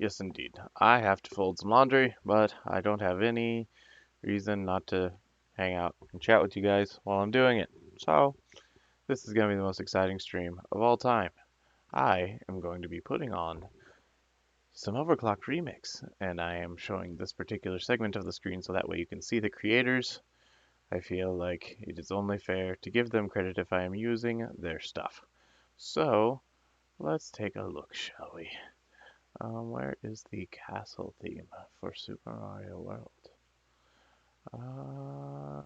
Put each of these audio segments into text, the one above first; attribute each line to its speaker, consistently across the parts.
Speaker 1: Yes, indeed. I have to fold some laundry, but I don't have any reason not to hang out and chat with you guys while I'm doing it. So, this is going to be the most exciting stream of all time. I am going to be putting on some Overclocked Remix, and I am showing this particular segment of the screen so that way you can see the creators. I feel like it is only fair to give them credit if I am using their stuff. So, let's take a look, shall we? Where is the castle theme for Super Mario World? Uh,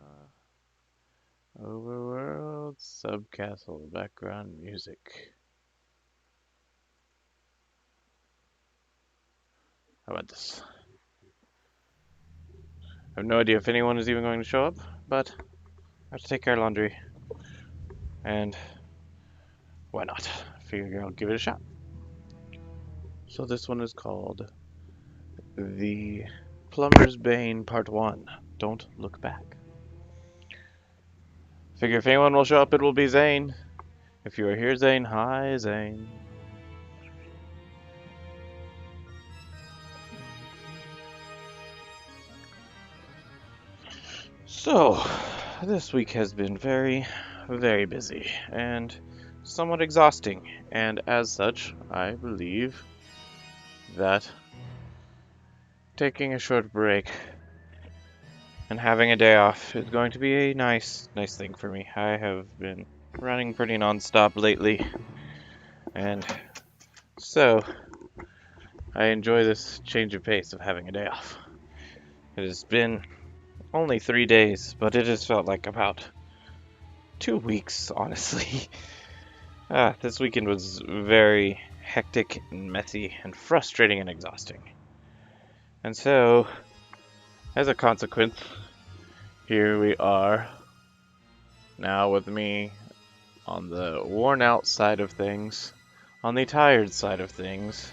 Speaker 1: Overworld, Subcastle, background music. How about this? I have no idea if anyone is even going to show up, but I have to take care of laundry, and why not? I figure I'll give it a shot. So this one is called The Plumber's Bane Part 1. Don't look back. Figure if anyone will show up, it will be Zane. If you are here, Zane, hi, Zane. So, this week has been very, very busy and somewhat exhausting, and as such, I believe that taking a short break and having a day off is going to be a nice thing for me. I have been running pretty non-stop lately, and so I enjoy this change of pace of having a day off. It has been only 3 days, but it has felt like about 2 weeks, honestly. This weekend was very hectic and messy and frustrating and exhausting. And so, as a consequence, here we are, now with me on the worn out side of things, on the tired side of things,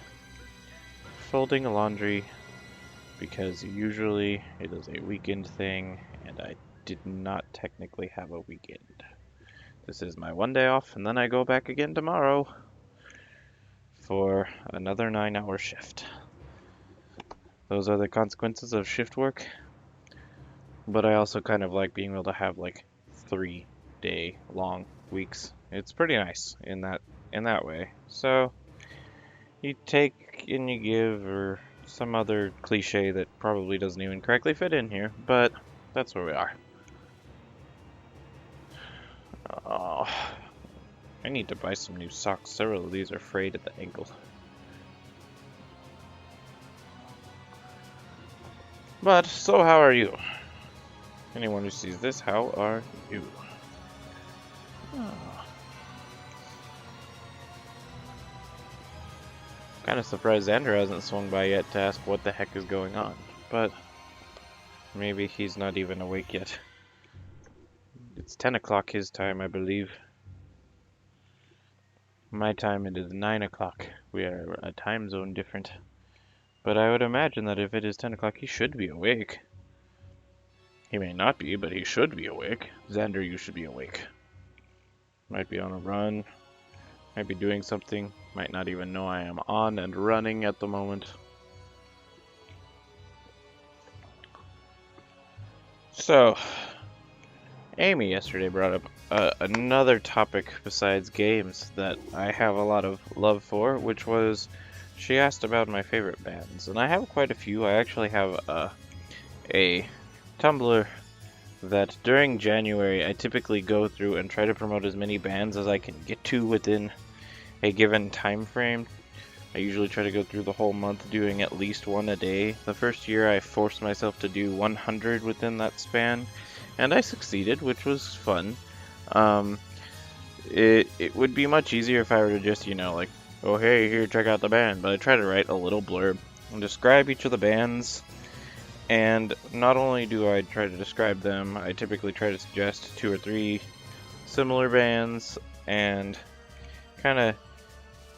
Speaker 1: folding laundry, because usually it is a weekend thing, and I did not technically have a weekend. This is my one day off, and then I go back again tomorrow for another 9-hour shift. Those are the consequences of shift work, but I also kind of like being able to have like 3-day long weeks. It's pretty nice in that way. So you take and you give, or some other cliche that probably doesn't even correctly fit in here, but that's where we are. Oh, I need to buy some new socks. Several of these are frayed at the ankle. But, so how are you? Anyone who sees this, how are you? Oh. Kind of surprised Xander hasn't swung by yet to ask what the heck is going on, but maybe he's not even awake yet. It's 10 o'clock his time, I believe. My time, it is 9 o'clock. We are a time zone different. But I would imagine that if it is 10 o'clock, he should be awake. He may not be, but he should be awake. Xander, you should be awake. Might be on a run. Might be doing something. Might not even know I am on and running at the moment. So, Amy yesterday brought up another topic besides games that I have a lot of love for, which was she asked about my favorite bands, and I have quite a few. I actually have a Tumblr that during January I typically go through and try to promote as many bands as I can get to within a given time frame. I usually try to go through the whole month doing at least one a day. The first year I forced myself to do 100 within that span, and I succeeded, which was fun. It would be much easier if I were to just, like, oh hey, here, check out the band, but I try to write a little blurb and describe each of the bands. And not only do I try to describe them, I typically try to suggest 2 or 3 similar bands and kind of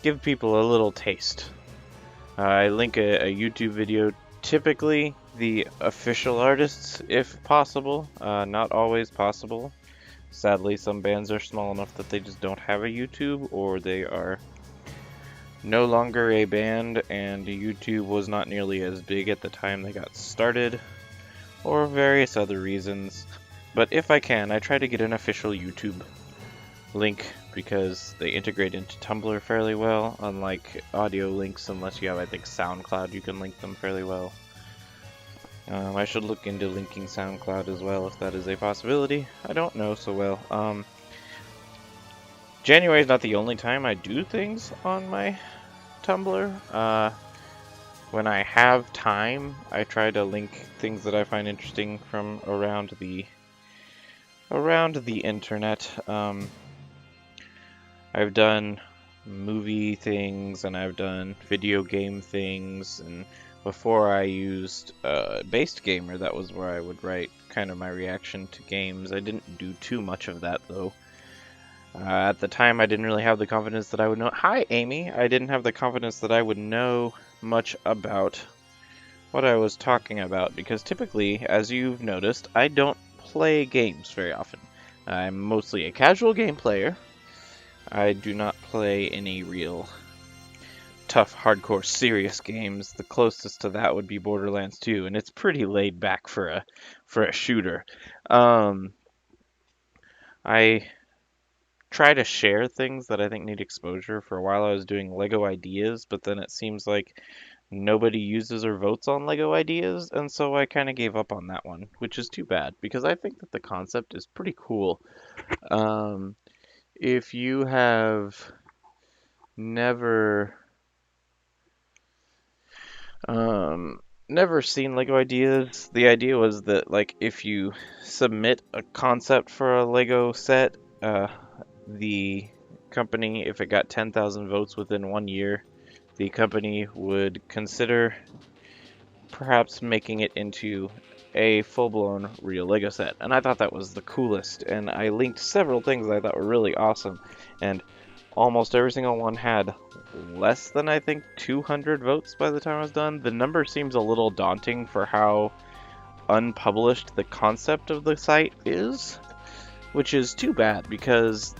Speaker 1: give people a little taste. I link a YouTube video, typically the official artists if possible, not always possible. Sadly, some bands are small enough that they just don't have a YouTube, or they are no longer a band, and YouTube was not nearly as big at the time they got started, or various other reasons. But if I can, I try to get an official YouTube link because they integrate into Tumblr fairly well, unlike audio links, unless you have, I think, SoundCloud, you can link them fairly well. I should look into linking SoundCloud as well if that is a possibility. I don't know so well. January is not the only time I do things on my Tumblr. When I have time, I try to link things that I find interesting from around the internet. I've done movie things and I've done video game things, and before I used Based Gamer, that was where I would write kind of my reaction to games. I didn't do too much of that though. At the time, I didn't really have the confidence that I would know. Hi, Amy! I didn't have the confidence that I would know much about what I was talking about, because typically, as you've noticed, I don't play games very often. I'm mostly a casual game player. I do not play any real tough, hardcore, serious games. The closest to that would be Borderlands 2, and it's pretty laid back for a shooter. I try to share things that I think need exposure. For a while I was doing Lego ideas, but then it seems like nobody uses or votes on Lego ideas, and so I kind of gave up on that one, which is too bad, because I think that the concept is pretty cool. If you have never never seen Lego ideas, the idea was that, like, if you submit a concept for a Lego set, the company, if it got 10,000 votes within 1 year, the company would consider perhaps making it into a full-blown real Lego set. And I thought that was the coolest, and I linked several things that I thought were really awesome, and almost every single one had less than, I think, 200 votes by the time I was done. The number seems a little daunting for how unpublished the concept of the site is, which is too bad, because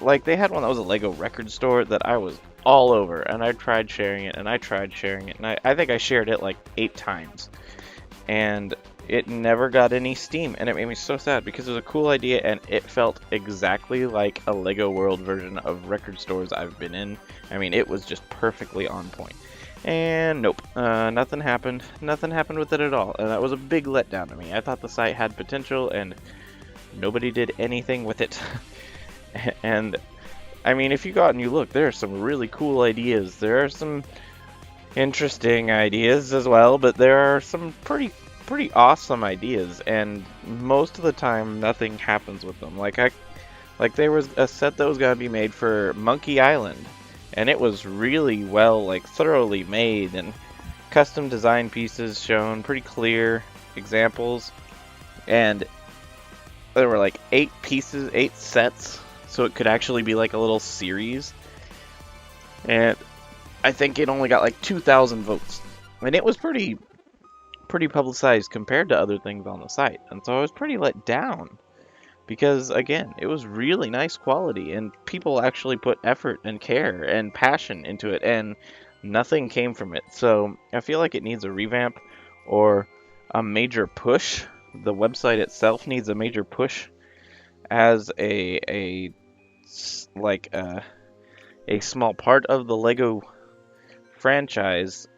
Speaker 1: like they had one that was a Lego record store that I was all over, and I tried sharing it, and I tried sharing it, and I think I shared it like 8 times, and it never got any steam, and it made me so sad because it was a cool idea, and it felt exactly like a Lego World version of record stores I've been in. I mean, it was just perfectly on point. And nope, nothing happened. Nothing happened with it at all, and that was a big letdown to me. I thought the site had potential, and nobody did anything with it. And I mean, if you go out and you look, there are some really cool ideas. There are some interesting ideas as well, but there are some pretty awesome ideas, and most of the time nothing happens with them. Like there was a set that was gonna be made for Monkey Island, and it was really well, like, thoroughly made, and custom design pieces shown, pretty clear examples, and there were like 8 pieces, 8 sets, so it could actually be like a little series, and I think it only got like 2,000 votes, and it was pretty publicized compared to other things on the site, and so I was pretty let down, because again, it was really nice quality, and people actually put effort and care and passion into it, and nothing came from it. So I feel like it needs a revamp or a major push. The website itself needs a major push as a small part of the Lego franchise.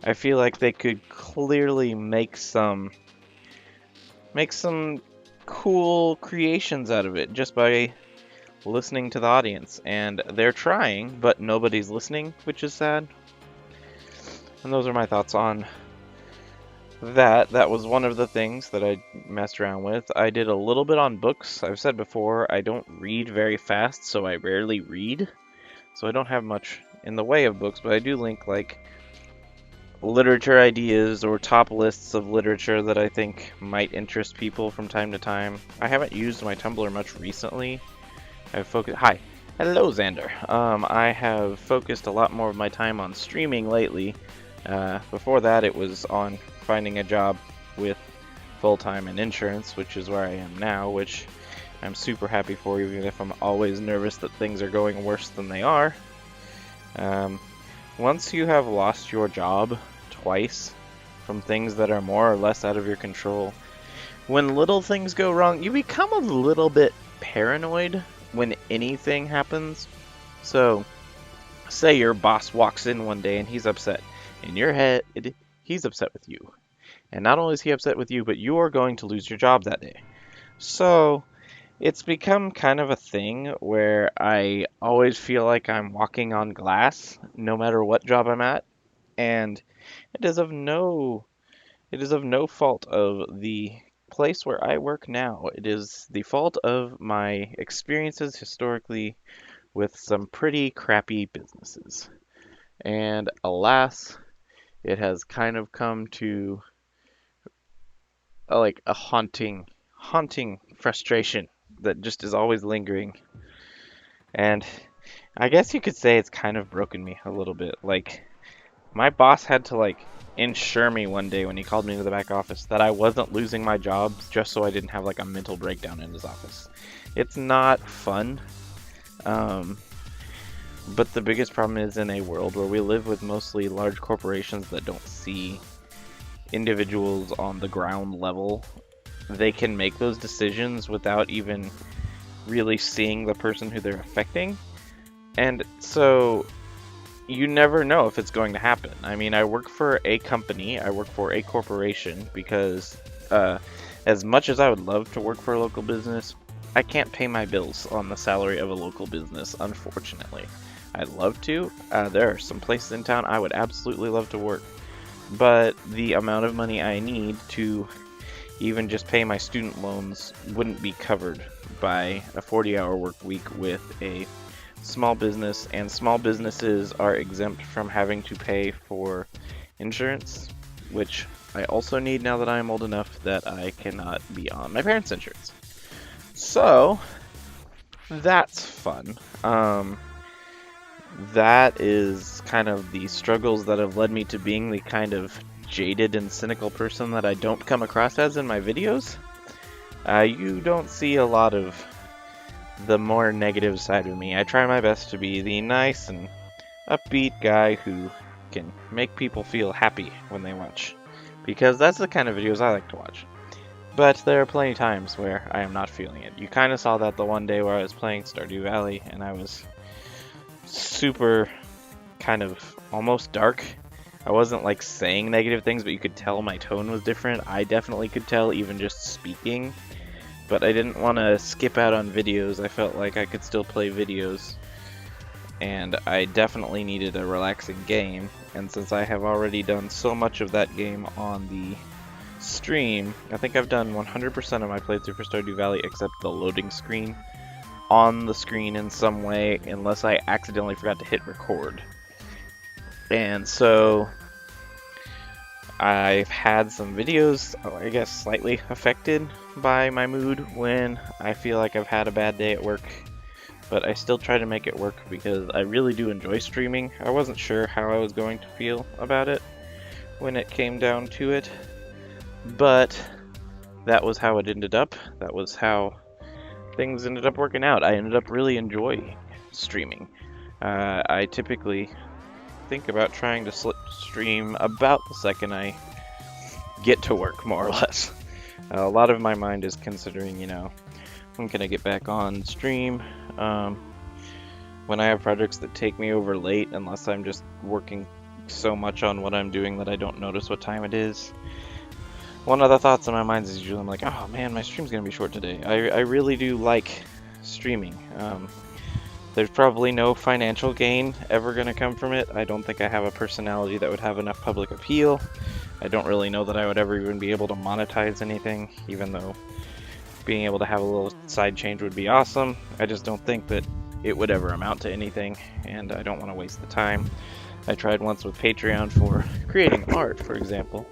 Speaker 1: I feel like they could clearly make some cool creations out of it just by listening to the audience, and they're trying, but nobody's listening, which is sad. And those are my thoughts on that. That was one of the things that I messed around with. I did a little bit on books. I've said before, I don't read very fast, so I rarely read, so I don't have much in the way of books, but I do link, like, literature ideas or top lists of literature that I think might interest people from time to time. I haven't used my Tumblr much recently. I've focused. Hi, hello, Xander. I have focused a lot more of my time on streaming lately. Before that, it was on finding a job with full-time and insurance, which is where I am now, which I'm super happy for, even if I'm always nervous that things are going worse than they are. once you have lost your job twice from things that are more or less out of your control, when little things go wrong, you become a little bit paranoid when anything happens. So, say your boss walks in one day and he's upset. In your head, he's upset with you. And not only is he upset with you, but you are going to lose your job that day. So, it's become kind of a thing where I always feel like I'm walking on glass no matter what job I'm at, and it is of no fault of the place where I work now. It is the fault of my experiences historically with some pretty crappy businesses. And alas, it has kind of come to like a haunting frustration that just is always lingering. And I guess you could say it's kind of broken me a little bit. Like, my boss had to, like, ensure me one day when he called me to the back office that I wasn't losing my job just so I didn't have, like, a mental breakdown in his office. It's not fun. But the biggest problem is in a world where we live with mostly large corporations that don't see individuals on the ground level, they can make those decisions without even really seeing the person who they're affecting. And so you never know if it's going to happen. I mean, I work for a company, I work for a corporation because as much as I would love to work for a local business, I can't pay my bills on the salary of a local business, unfortunately. I'd love to. There are some places in town I would absolutely love to work, but the amount of money I need to even just pay my student loans wouldn't be covered by a 40-hour work week with a small business, and small businesses are exempt from having to pay for insurance, which I also need now that I am old enough that I cannot be on my parents' insurance. So, that's fun. That is kind of the struggles that have led me to being the kind of jaded and cynical person that I don't come across as in my videos. You don't see a lot of the more negative side of me. I try my best to be the nice and upbeat guy who can make people feel happy when they watch, because that's the kind of videos I like to watch. But there are plenty of times where I am not feeling it. You kind of saw that the one day where I was playing Stardew Valley and I was super kind of almost dark. I wasn't like saying negative things, but you could tell my tone was different. I definitely could tell even just speaking. But I didn't want to skip out on videos. I felt like I could still play videos. And I definitely needed a relaxing game. And since I have already done so much of that game on the stream, I think I've done 100% of my playthrough for Stardew Valley except the loading screen on the screen in some way, unless I accidentally forgot to hit record. And so I've had some videos, I guess, slightly affected by my mood when I feel like I've had a bad day at work, but I still try to make it work because I really do enjoy streaming. I wasn't sure how I was going to feel about it when it came down to it, but that was how it ended up. That was how things ended up working out. I ended up really enjoying streaming. I typically think about trying to stream about the second I get to work, more or less. A lot of my mind is considering, when can I get back on stream? When I have projects that take me over late, unless I'm just working so much on what I'm doing that I don't notice what time it is. One of the thoughts in my mind is usually I'm like, oh man, my stream's gonna be short today. I really do like streaming. There's probably no financial gain ever gonna come from it. I don't think I have a personality that would have enough public appeal. I don't really know that I would ever even be able to monetize anything, even though being able to have a little side change would be awesome. I just don't think that it would ever amount to anything, and I don't want to waste the time. I tried once with Patreon for creating art, for example.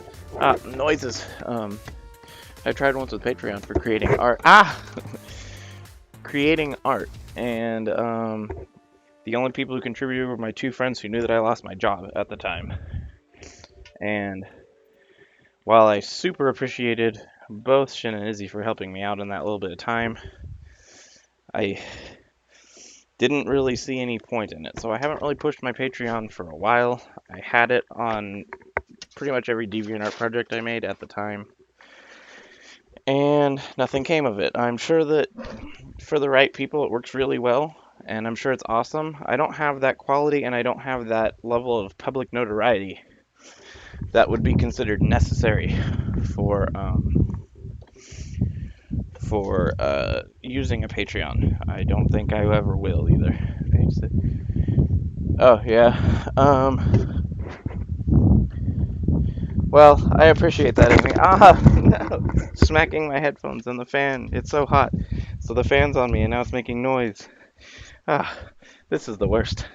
Speaker 1: Noises. I tried once with Patreon for creating art. Creating art. And the only people who contributed were my two friends who knew that I lost my job at the time. And while I super appreciated both Shin and Izzy for helping me out in that little bit of time, I didn't really see any point in it. So I haven't really pushed my Patreon for a while. I had it on pretty much every DeviantArt project I made at the time, and nothing came of it. I'm sure that for the right people it works really well, and I'm sure it's awesome. I don't have that quality, and I don't have that level of public notoriety that would be considered necessary for using a Patreon. I don't think I ever will either. Oh yeah. Well, I appreciate that. No! Smacking my headphones on the fan. It's so hot. So the fan's on me and now it's making noise. Ah, this is the worst.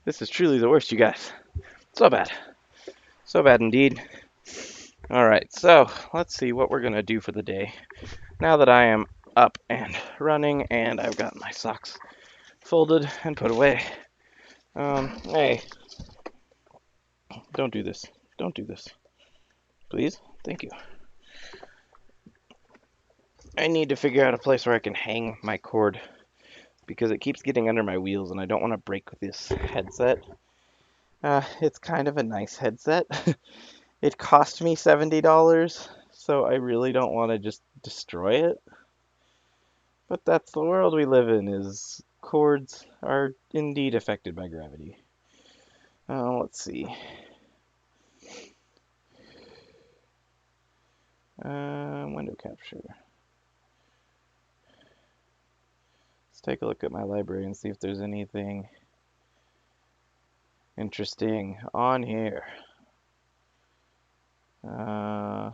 Speaker 1: This is truly the worst, you guys. So bad. So bad indeed. Alright, so let's see what we're gonna do for the day. Now that I am up and running and I've got my socks folded and put away. Hey, don't do this. Don't do this. Please? Thank you. I need to figure out a place where I can hang my cord because it keeps getting under my wheels and I don't want to break this headset. It's kind of a nice headset. It cost me $70, so I really don't want to just destroy it. But that's the world we live in, is cords are indeed affected by gravity. Let's see. Window capture. Let's take a look at my library and see if there's anything interesting on here. I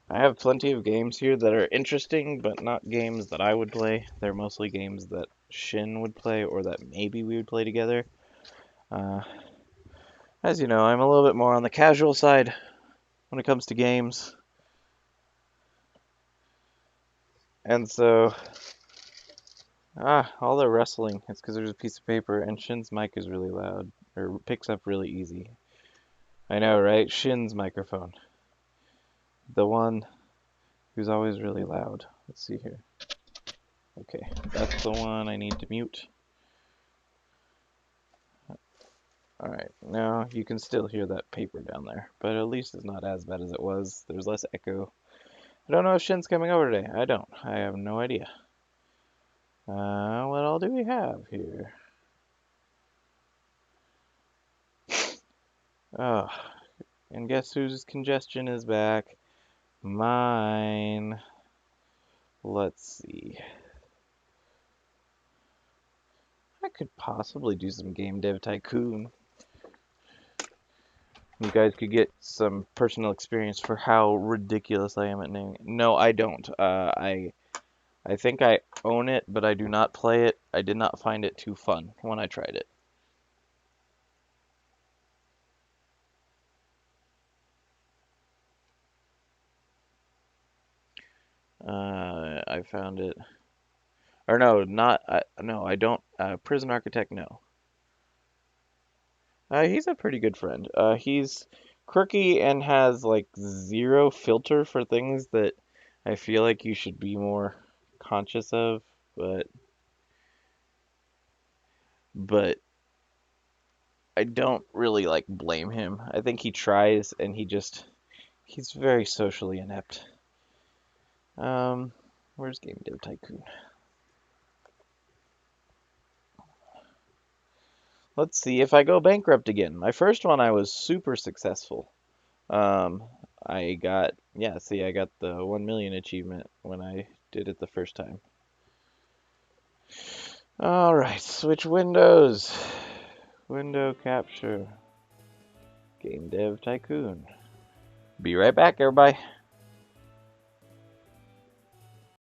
Speaker 1: have plenty of games here that are interesting, but not games that I would play. They're mostly games that Shin would play or that maybe we would play together. As you know, I'm a little bit more on the casual side when it comes to games. And so, all the rustling, it's because there's a piece of paper, and Shin's mic is really loud, or picks up really easy. I know, right? Shin's microphone. The one who's always really loud. Let's see here. Okay, that's the one I need to mute. Alright, now you can still hear that paper down there, but at least it's not as bad as it was. There's less echo. I don't know if Shin's coming over today. I don't. I have no idea. What all do we have here? Oh, and guess whose congestion is back? Mine. Let's see. I could possibly do some Game Dev Tycoon. You guys could get some personal experience for how ridiculous I am at naming it. No, I don't. I think I own it, but I do not play it. I did not find it too fun when I tried it. I found it. Or no, not. No, I don't. Prison Architect, no. He's a pretty good friend. He's quirky and has like zero filter for things that I feel like you should be more conscious of, but I don't really like blame him. I think he tries and he's very socially inept. Where's Game Dev Tycoon? Let's see if I go bankrupt again. My first one I was super successful. I got, yeah, see, I got the 1 million achievement when I did it the first time. Alright, switch windows. Window capture. Game Dev Tycoon. Be right back, everybody.